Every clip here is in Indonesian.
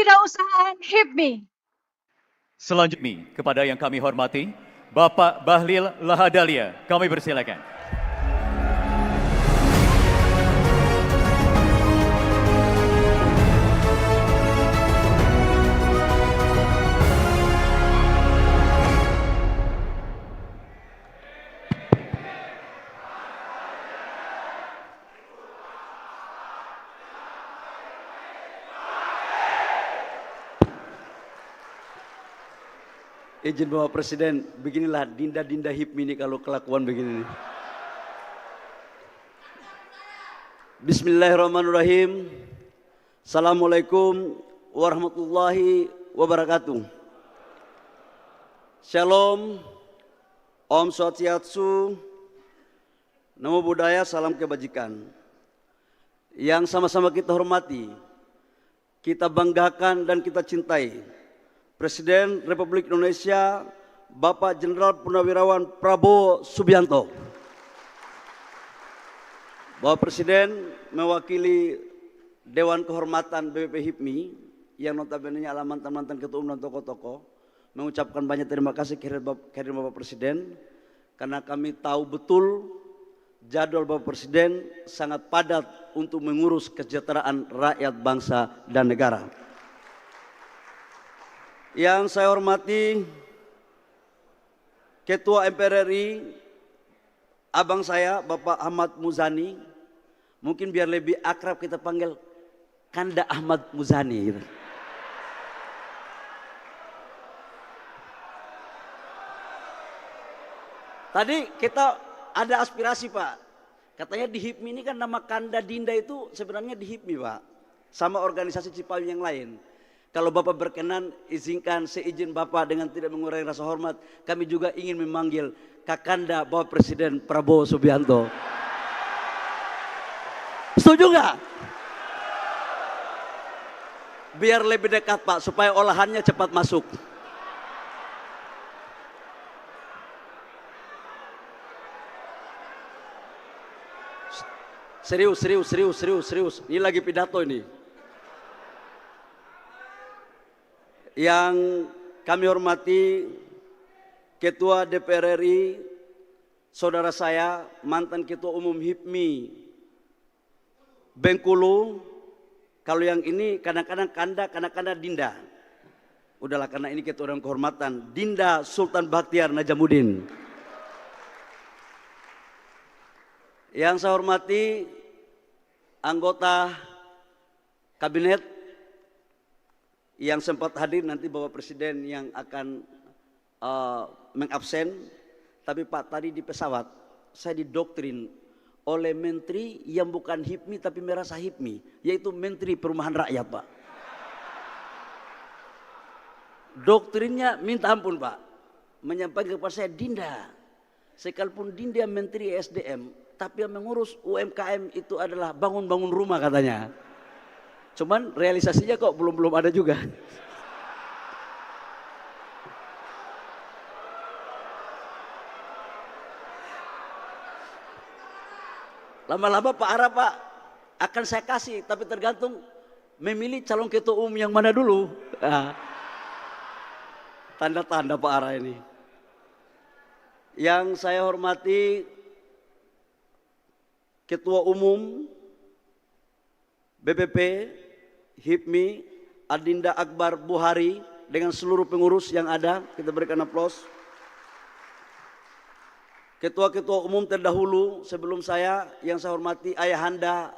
Kewirausahaan HIPMI. Selanjutnya, kepada yang kami hormati, Bapak Bahlil Lahadalia, kami persilakan. Izin Bapak Presiden, beginilah dinda-dinda HIPMI ini kalau kelakuan begini. Bismillahirrahmanirrahim. Assalamualaikum warahmatullahi wabarakatuh. Shalom, Om Swastiastu, Namo Buddhaya, salam kebajikan. Yang sama-sama kita hormati, kita banggakan dan kita cintai Presiden Republik Indonesia Bapak Jenderal Purnawirawan Prabowo Subianto. Bapak Presiden mewakili Dewan Kehormatan BPP HIPMI yang notabene adalah mantan-mantan ketua umum dan tokoh-tokoh, mengucapkan banyak terima kasih kehadiran Bapak Presiden, karena kami tahu betul jadwal Bapak Presiden sangat padat untuk mengurus kesejahteraan rakyat bangsa dan negara. Yang saya hormati Ketua MPR RI, abang saya Bapak Ahmad Muzani, mungkin biar lebih akrab kita panggil Kanda Ahmad Muzani gitu. Tadi kita ada aspirasi Pak, katanya di HIPMI ini kan nama Kanda Dinda itu sebenarnya di HIPMI Pak, sama organisasi Cipayung yang lain. Kalau Bapak berkenan, izinkan seizin Bapak dengan tidak mengurangi rasa hormat, kami juga ingin memanggil Kakanda Bapak Presiden Prabowo Subianto. Setuju nggak? Biar lebih dekat Pak, supaya olahannya cepat masuk. Serius. Ini lagi pidato ini. Yang kami hormati Ketua DPR RI, saudara saya, mantan Ketua Umum HIPMI Bengkulu. Kalau yang ini kadang-kadang Kanda, kadang-kadang Dinda. Udahlah, karena ini Ketua Dewan Kehormatan, Dinda Sultan Bakhtiar Najamuddin. Yang saya hormati anggota kabinet yang sempat hadir, nanti Bapak Presiden yang akan mengabsen. Tapi Pak, tadi di pesawat saya didoktrin oleh menteri yang bukan HIPMI tapi merasa HIPMI, yaitu Menteri Perumahan Rakyat Pak. Doktrinnya minta ampun Pak, menyampaikan kepada saya, Dinda, sekalipun Dinda Menteri SDM, tapi yang mengurus UMKM itu adalah bangun-bangun rumah katanya. Cuman realisasinya kok belum ada juga. Lama-lama Pak Ara Pak akan saya kasih, tapi tergantung memilih calon ketua umum yang mana dulu. Tanda-tanda Pak Ara ini. Yang saya hormati Ketua Umum BPP HIPMI Adinda Akbar Buhari dengan seluruh pengurus yang ada, kita berikan aplaus. Ketua-ketua umum terdahulu sebelum saya, yang saya hormati Ayahanda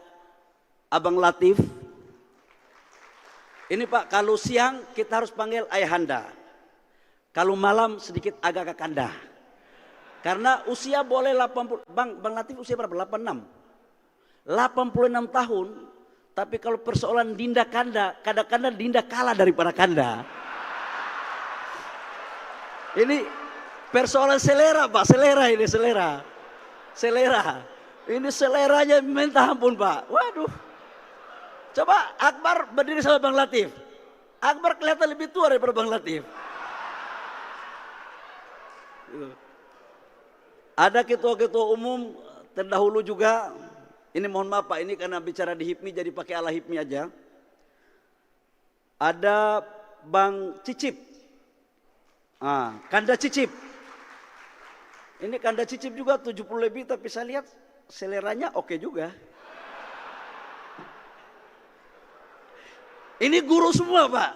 Abang Latif. Ini Pak, kalau siang kita harus panggil Ayahanda, kalau malam sedikit agak Kakanda. Karena usia boleh 80, Bang Latif usia berapa? 86. 86 tahun. Tapi kalau persoalan Dinda Kanda, kadang-kadang Dinda kalah daripada Kanda. Ini persoalan selera Pak, selera ini selera. Ini seleranya minta ampun Pak. Waduh. Coba Akbar berdiri sama Bang Latif. Akbar kelihatan lebih tua daripada Bang Latif. Ada ketua-ketua umum terdahulu juga. Ini mohon maaf Pak, ini karena bicara di HIPMI jadi pakai ala HIPMI aja. ada Bang Cicip, Kanda Cicip. Ini Kanda Cicip juga 70 lebih, tapi saya lihat seleranya oke juga. Ini guru semua Pak,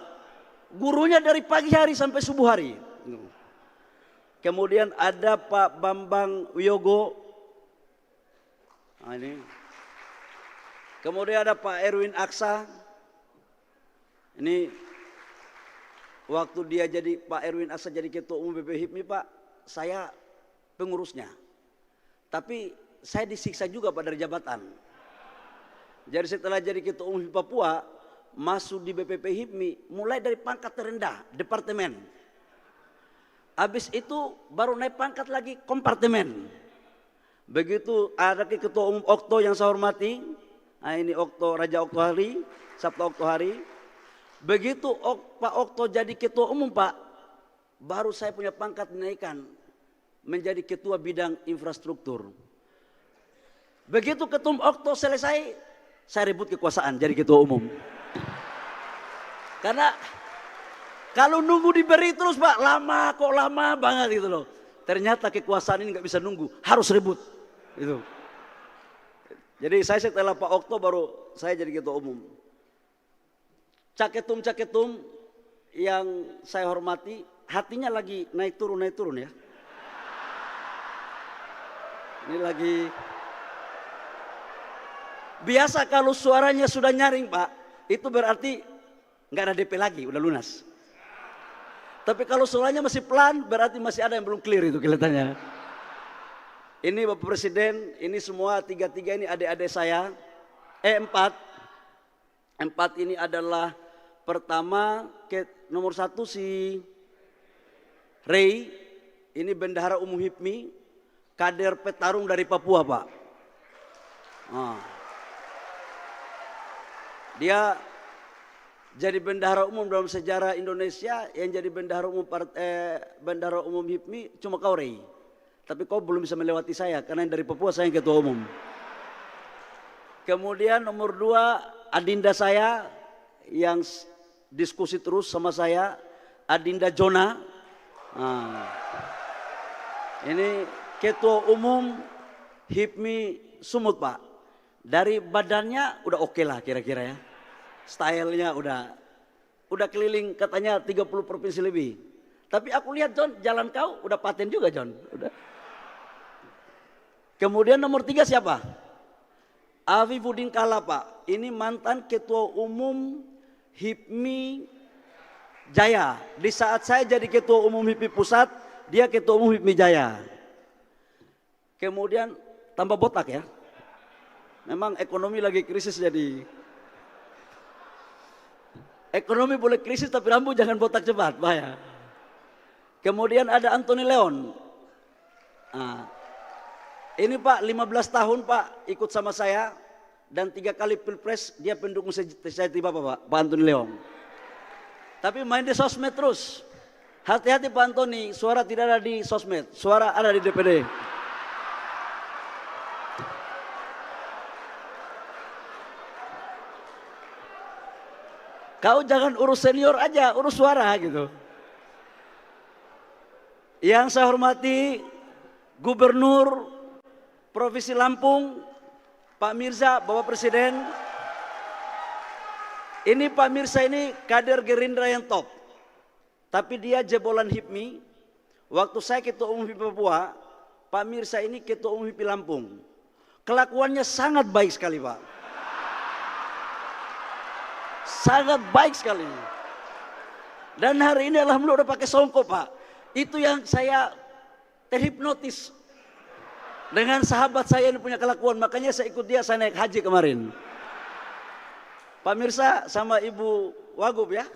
gurunya dari pagi hari sampai subuh hari. Kemudian ada Pak Bambang Wiyogo, ini. Kemudian ada Pak Erwin Aksa. Ini waktu dia jadi Pak Erwin Aksa jadi ketua umum BP HIPMI Pak, saya pengurusnya. Tapi saya disiksa juga Pak dari jabatan. Jadi setelah jadi ketua umum Papua, masuk di BPP HIPMI mulai dari pangkat terendah, departemen. Habis itu baru naik pangkat lagi kompartemen. Begitu ada ketua umum Okto yang saya hormati. Nah ini Okto, Raja Okto Hari, Sabta Okto Hari. Begitu Pak Okto jadi ketua umum Pak, baru saya punya pangkat dinaikkan menjadi ketua bidang infrastruktur. Begitu ketua umum Okto selesai, saya rebut kekuasaan jadi ketua umum. Karena kalau nunggu diberi terus Pak, lama kok, lama banget gitu loh. Ternyata kekuasaan ini nggak bisa nunggu, harus rebut. Itu. Jadi saya setelah Pak Okto baru saya jadi ketua umum. Caketum-caketum yang saya hormati, hatinya lagi naik turun ya. Ini lagi. Biasa kalau suaranya sudah nyaring Pak, itu berarti nggak ada DP lagi, udah lunas. Tapi kalau suaranya masih pelan, berarti masih ada yang belum clear itu kelihatannya. Ini Bapak Presiden, ini semua tiga-tiga ini adik-adik saya. Empat ini adalah pertama nomor 1 si Ray, ini bendahara umum HIPMI, kader petarung dari Papua Pak. Dia jadi bendahara umum dalam sejarah Indonesia, yang jadi bendahara umum HIPMI cuma kau Ray. Tapi kau belum bisa melewati saya karena yang dari Papua saya yang ketua umum. Kemudian nomor 2 adinda saya yang diskusi terus sama saya, Adinda Jona. Ini ketua umum HIPMI Sumut Pak. Dari badannya udah oke lah kira-kira ya. Stylenya udah keliling katanya 30 provinsi lebih. Tapi aku lihat John, jalan kau udah paten juga John. Udah. Kemudian nomor 3 siapa? Afifuddin Kalla Pak. Ini mantan ketua umum HIPMI Jaya. Di saat saya jadi ketua umum HIPMI Pusat, dia ketua umum HIPMI Jaya. Kemudian tambah botak ya. Memang ekonomi lagi krisis jadi. Ekonomi boleh krisis tapi rambut jangan botak cepat, bahaya. Kemudian ada Anthony Leon. Ini Pak 15 tahun Pak ikut sama saya dan 3 kali pilpres dia pendukung sejati Bapak Pak Anthony Leon. Tapi main di sosmed terus. Hati-hati Pak Anthony, suara tidak ada di sosmed, suara ada di DPD. Kau jangan urus senior aja, urus suara gitu. Yang saya hormati Gubernur Provinsi Lampung, Pak Mirza, Bapak Presiden. Ini Pak Mirza ini kader Gerindra yang top. Tapi dia jebolan HIPMI. Waktu saya ketua umum HIPMI Papua, Pak Mirza ini ketua umum HIPMI Lampung. Kelakuannya sangat baik sekali Pak. Sangat baik sekali. Dan hari ini alhamdulillah udah pakai songkok Pak. Itu yang saya terhipnotis. Dengan sahabat saya yang punya kelakuan, makanya saya ikut dia, saya naik haji kemarin. Pak Mirza sama Ibu Wagub ya,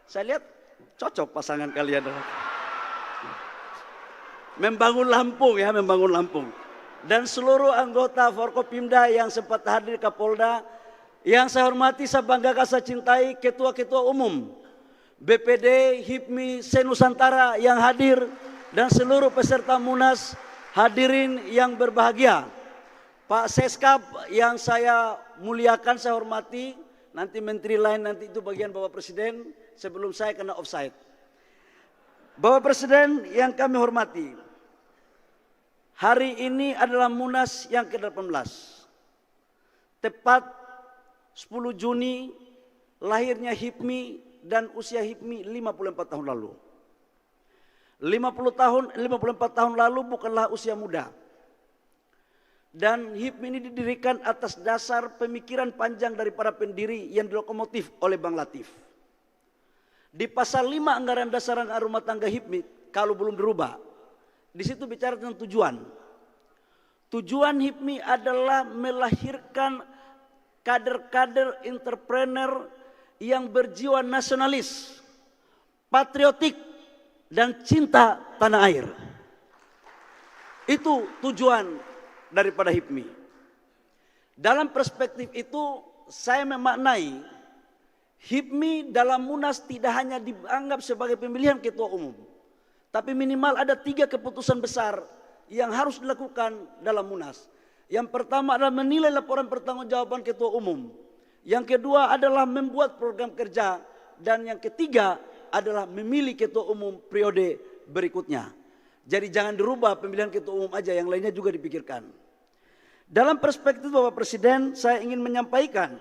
saya lihat cocok pasangan kalian. Membangun Lampung ya, membangun Lampung. Dan seluruh anggota Forkopimda yang sempat hadir Kapolda, yang saya hormati, saya banggakan, saya cintai ketua-ketua umum BPD, HIPMI, se-Nusantara yang hadir, dan seluruh peserta Munas. Hadirin yang berbahagia, Pak Seskap yang saya muliakan, saya hormati, Nanti menteri lain nanti itu bagian Bapak Presiden sebelum saya kena offside. Bapak Presiden yang kami hormati, hari ini adalah Munas yang ke-18. Tepat 10 Juni lahirnya HIPMI dan usia HIPMI 54 tahun lalu. 54 tahun lalu bukanlah usia muda. Dan HIPMI ini didirikan atas dasar pemikiran panjang dari para pendiri yang dilokomotif oleh Bang Latif. Di pasal 5 anggaran dasar rumah tangga HIPMI, kalau belum dirubah, di situ bicara tentang tujuan. Tujuan HIPMI adalah melahirkan kader-kader entrepreneur yang berjiwa nasionalis, patriotik, dan cinta tanah air. Itu tujuan daripada HIPMI. Dalam perspektif itu saya memaknai HIPMI dalam Munas tidak hanya dianggap sebagai pemilihan ketua umum, tapi minimal ada 3 keputusan besar yang harus dilakukan dalam Munas. Yang pertama adalah menilai laporan pertanggungjawaban ketua umum. Yang kedua adalah membuat program kerja, dan yang ketiga adalah memilih ketua umum periode berikutnya. Jadi jangan dirubah pemilihan ketua umum aja, yang lainnya juga dipikirkan. Dalam perspektif Bapak Presiden, saya ingin menyampaikan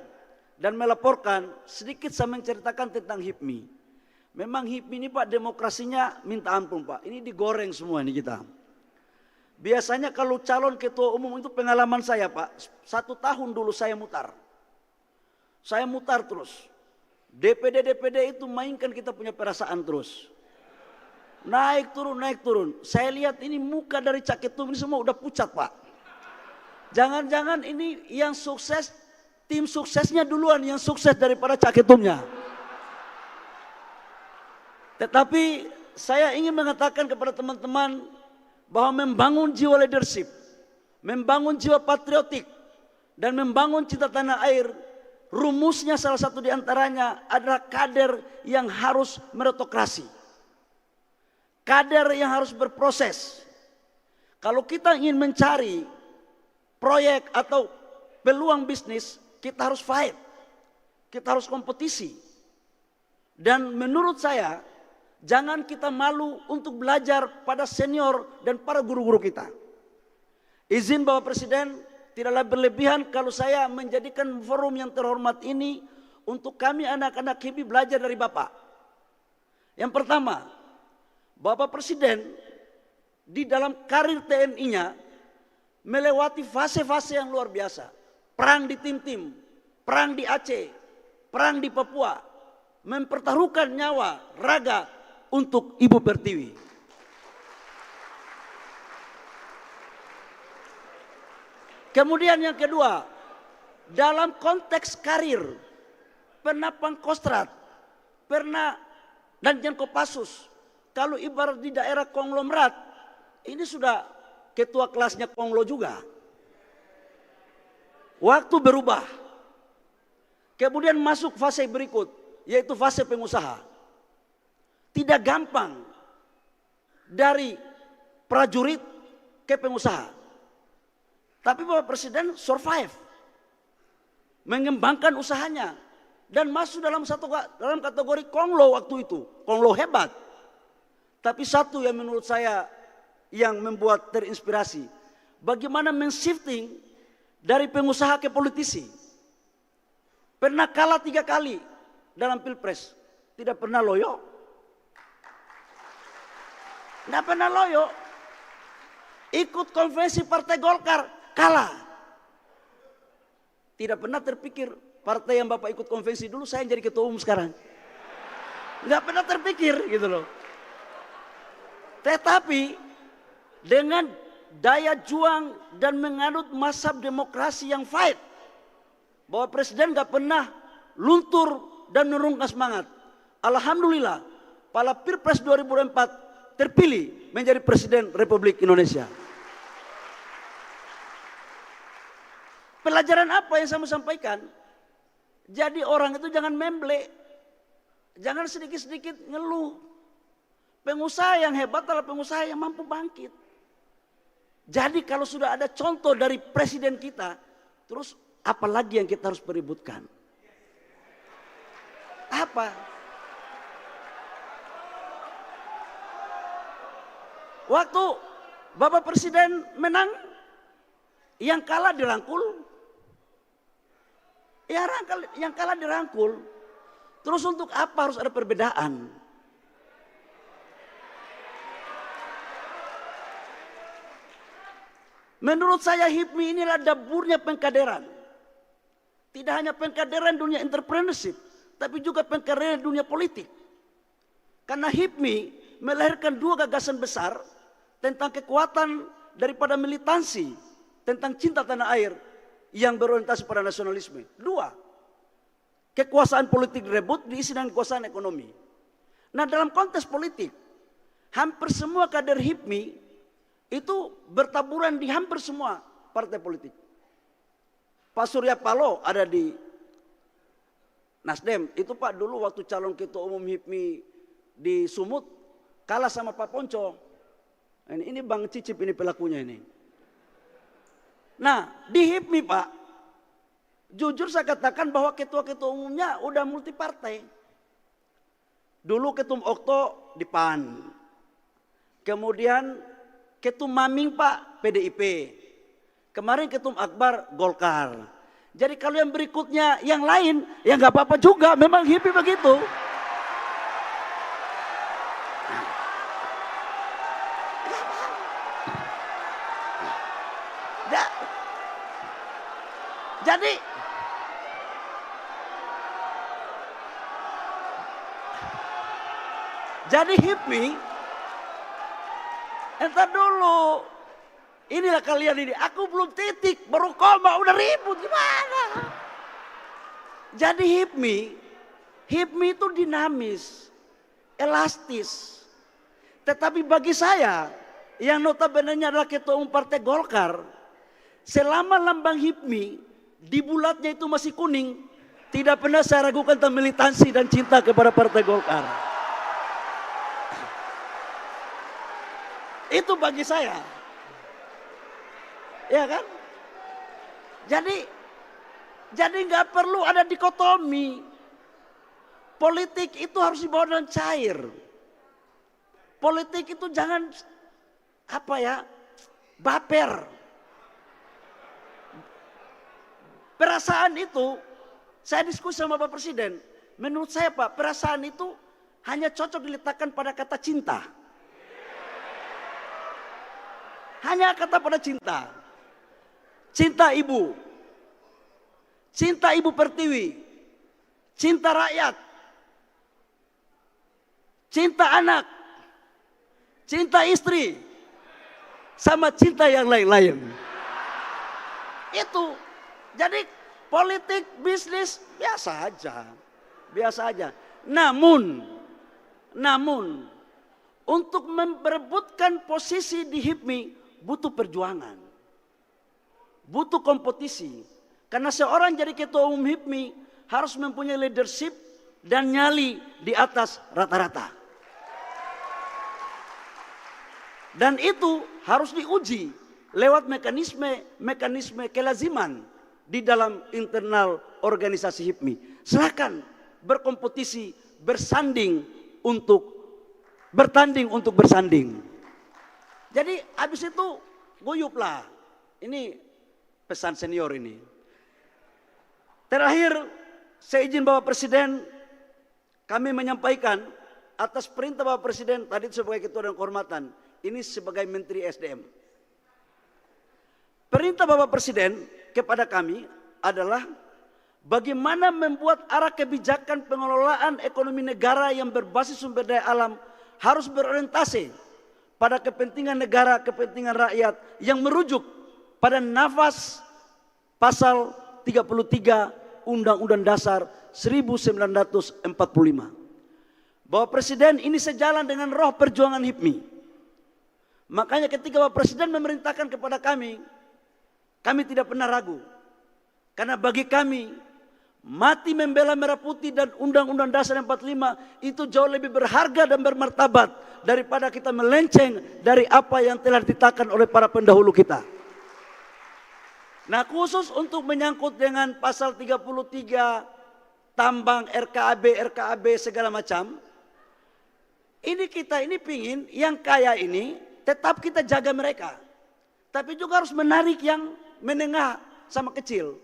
dan melaporkan sedikit, saya menceritakan tentang HIPMI. Memang HIPMI ini Pak, demokrasinya minta ampun Pak, ini digoreng semua ini kita. Biasanya kalau calon ketua umum itu pengalaman saya Pak, 1 tahun dulu saya mutar. Saya mutar terus. DPD itu mainkan kita punya perasaan terus. Naik turun, naik turun. Saya lihat ini muka dari Cak Ketum ini semua udah pucat Pak. Jangan-jangan ini yang sukses, tim suksesnya duluan yang sukses daripada Cak Ketumnya. Tetapi saya ingin mengatakan kepada teman-teman bahwa membangun jiwa leadership, membangun jiwa patriotik, dan membangun cinta tanah air, rumusnya salah satu diantaranya adalah kader yang harus meritokrasi. Kader yang harus berproses. Kalau kita ingin mencari proyek atau peluang bisnis, kita harus fight. Kita harus kompetisi. Dan menurut saya, jangan kita malu untuk belajar pada senior dan para guru-guru kita. Izin Bapak Presiden, tidaklah berlebihan kalau saya menjadikan forum yang terhormat ini untuk kami anak-anak HIPMI belajar dari Bapak. Yang pertama, Bapak Presiden di dalam karir TNI-nya melewati fase-fase yang luar biasa. Perang di tim-tim, perang di Aceh, perang di Papua, mempertaruhkan nyawa, raga untuk Ibu Pertiwi. Kemudian yang kedua, dalam konteks karir, pernah Pangkostrat, pernah Danjen Kopassus. Kalau ibarat di daerah konglomerat, ini sudah ketua kelasnya Konglo juga. Waktu berubah. Kemudian masuk fase berikut, yaitu fase pengusaha. Tidak gampang dari prajurit ke pengusaha. Tapi Bapak Presiden survive. Mengembangkan usahanya. Dan masuk dalam kategori Konglo waktu itu. Konglo hebat. Tapi satu yang menurut saya yang membuat terinspirasi, bagaimana men-shifting dari pengusaha ke politisi. Pernah kalah 3 kali dalam pilpres, tidak pernah loyo. Tidak pernah loyo. Ikut konvensi Partai Golkar, kalah. Tidak pernah terpikir partai yang Bapak ikut konvensi dulu, saya jadi ketua umum sekarang. Tidak pernah terpikir gitu loh. Tetapi dengan daya juang dan menganut mazhab demokrasi yang fight, Bapak Presiden gak pernah luntur dan menurunkan semangat. Alhamdulillah, pada Pilpres 2004 terpilih menjadi Presiden Republik Indonesia. Pelajaran apa yang saya mau sampaikan? Jadi orang itu jangan memble, jangan sedikit-sedikit ngeluh. Pengusaha yang hebat adalah pengusaha yang mampu bangkit. Jadi kalau sudah ada contoh dari presiden kita, terus apalagi yang kita harus peributkan? Apa? Waktu Bapak Presiden menang, yang kalah dirangkul. Yang kalah dirangkul. Terus untuk apa harus ada perbedaan? Menurut saya HIPMI inilah daburnya pengkaderan. Tidak hanya pengkaderan dunia entrepreneurship, tapi juga pengkaderan dunia politik. Karena HIPMI melahirkan dua gagasan besar tentang kekuatan daripada militansi, tentang cinta tanah air yang berorientasi pada nasionalisme. Dua, kekuasaan politik direbut diisi dengan kekuasaan ekonomi. Nah, dalam konteks politik, hampir semua kader HIPMI itu bertaburan di hampir semua partai politik. Pak Surya Paloh ada di Nasdem. Itu Pak dulu waktu calon ketua umum HIPMI di Sumut kalah sama Pak Ponco. Ini Bang Cicip ini pelakunya ini. Nah, di HIPMI Pak, jujur saya katakan bahwa ketua-ketua umumnya udah multi partai. Dulu ketum Okto di PAN. Kemudian ketum Maming Pak PDIP. Kemarin ketum Akbar Golkar. Jadi kalau yang berikutnya yang lain ya nggak apa-apa juga, memang HIPMI begitu. Jadi HIPMI, entar dulu. Inilah kalian ini, aku belum titik, baru koma, udah ribut, gimana? Jadi HIPMI itu dinamis, elastis. Tetapi bagi saya, yang notabene-nya adalah ketua umum partai Golkar, selama lambang HIPMI, di bulatnya itu masih kuning, tidak pernah saya ragukan tentang militansi dan cinta kepada partai Golkar. Itu bagi saya. Ya kan? Jadi nggak perlu ada dikotomi. Politik itu harus dibawa dengan cair. Politik itu jangan baper. Perasaan itu, saya diskusi sama Bapak Presiden. Menurut saya Pak, perasaan itu hanya cocok diletakkan pada kata cinta. Hanya kata pada cinta. Cinta ibu. Cinta ibu pertiwi. Cinta rakyat. Cinta anak. Cinta istri. Sama cinta yang lain-lain. Itu. Jadi politik, bisnis biasa aja. Biasa aja. Namun untuk memperebutkan posisi di HIPMI butuh perjuangan. Butuh kompetisi. Karena seorang jadi ketua umum HIPMI harus mempunyai leadership dan nyali di atas rata-rata. Dan itu harus diuji lewat mekanisme kelaziman di dalam internal organisasi HIPMI. Silakan berkompetisi, bertanding untuk bersanding. Jadi habis itu guyuplah. Ini pesan senior ini. Terakhir, saya izin Bapak Presiden, kami menyampaikan atas perintah Bapak Presiden tadi sebagai Ketua Dewan Kehormatan, ini sebagai Menteri SDM. Perintah Bapak Presiden kepada kami adalah bagaimana membuat arah kebijakan pengelolaan ekonomi negara yang berbasis sumber daya alam harus berorientasi pada kepentingan negara, kepentingan rakyat yang merujuk pada nafas pasal 33 Undang-Undang Dasar 1945. Bapak Presiden ini sejalan dengan roh perjuangan HIPMI. Makanya ketika Bapak Presiden memerintahkan kepada kami tidak pernah ragu. Karena bagi kami, mati membela merah putih dan Undang-Undang Dasar 45 itu jauh lebih berharga dan bermartabat daripada kita melenceng dari apa yang telah ditetapkan oleh para pendahulu kita. Nah, khusus untuk menyangkut dengan pasal 33 tambang, RKAB segala macam. Ini kita ini pingin yang kaya ini tetap kita jaga mereka. Tapi juga harus menarik yang menengah sama kecil.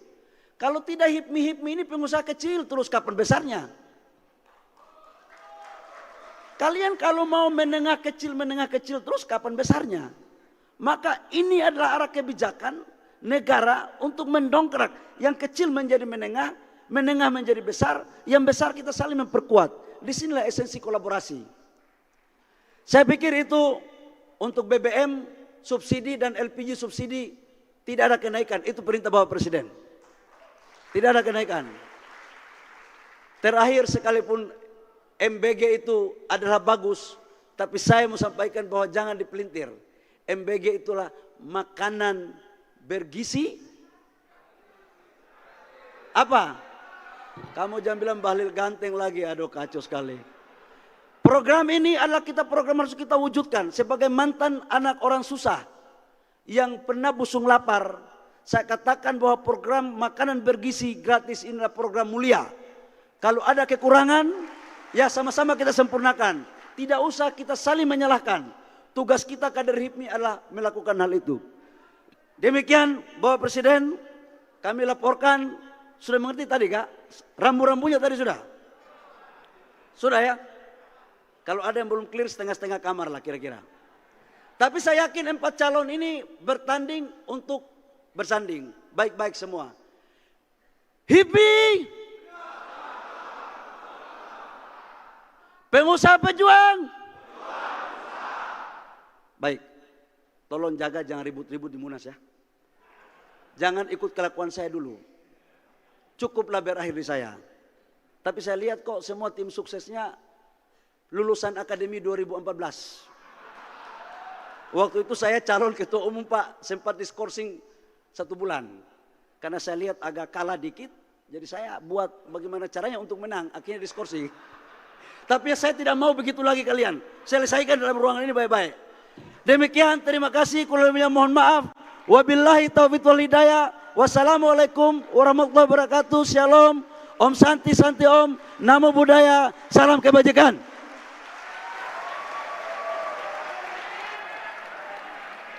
Kalau tidak HIPMI ini pengusaha kecil terus kapan besarnya? Kalian kalau mau menengah kecil terus kapan besarnya? Maka ini adalah arah kebijakan negara untuk mendongkrak yang kecil menjadi menengah menjadi besar, yang besar kita saling memperkuat. Disinilah esensi kolaborasi. Saya pikir itu untuk BBM subsidi dan LPG subsidi tidak ada kenaikan. Itu perintah Bapak Presiden. Tidak ada kenaikan. Terakhir sekalipun MBG itu adalah bagus, tapi saya mau sampaikan bahwa jangan dipelintir. MBG itulah makanan bergizi. Apa? Kamu jangan bilang Bahlil ganteng lagi, aduh kacau sekali. Program ini adalah program harus kita wujudkan sebagai mantan anak orang susah yang pernah busung lapar. Saya katakan bahwa program makanan bergizi gratis ini adalah program mulia. Kalau ada kekurangan, ya sama-sama kita sempurnakan. Tidak usah kita saling menyalahkan. Tugas kita kader HIPMI adalah melakukan hal itu. Demikian Bapak Presiden, kami laporkan. Sudah mengerti tadi Kak? Rambu-rambunya tadi sudah? Sudah ya? Kalau ada yang belum clear setengah-setengah kamar lah kira-kira. Tapi saya yakin 4 calon ini bertanding untuk bersanding. Baik-baik semua. HIPMI! Pengusaha pejuang! Baik. Tolong jaga jangan ribut-ribut di Munas ya. Jangan ikut kelakuan saya dulu. Cukuplah berakhir di saya. Tapi saya lihat kok semua tim suksesnya lulusan Akademi 2014. Waktu itu saya calon ketua umum Pak, sempat diskorsing 1 bulan. Karena saya lihat agak kalah dikit, jadi saya buat bagaimana caranya untuk menang, akhirnya diskorsing. Tapi saya tidak mau begitu lagi kalian. Selesaikan dalam ruangan ini baik-baik. Demikian, terima kasih. Kurang lebihnya mohon maaf. Wabillahi taufiq wal hidayah. Wassalamualaikum warahmatullahi wabarakatuh. Shalom. Om Santi Santi Om. Namo Buddhaya. Salam kebajikan.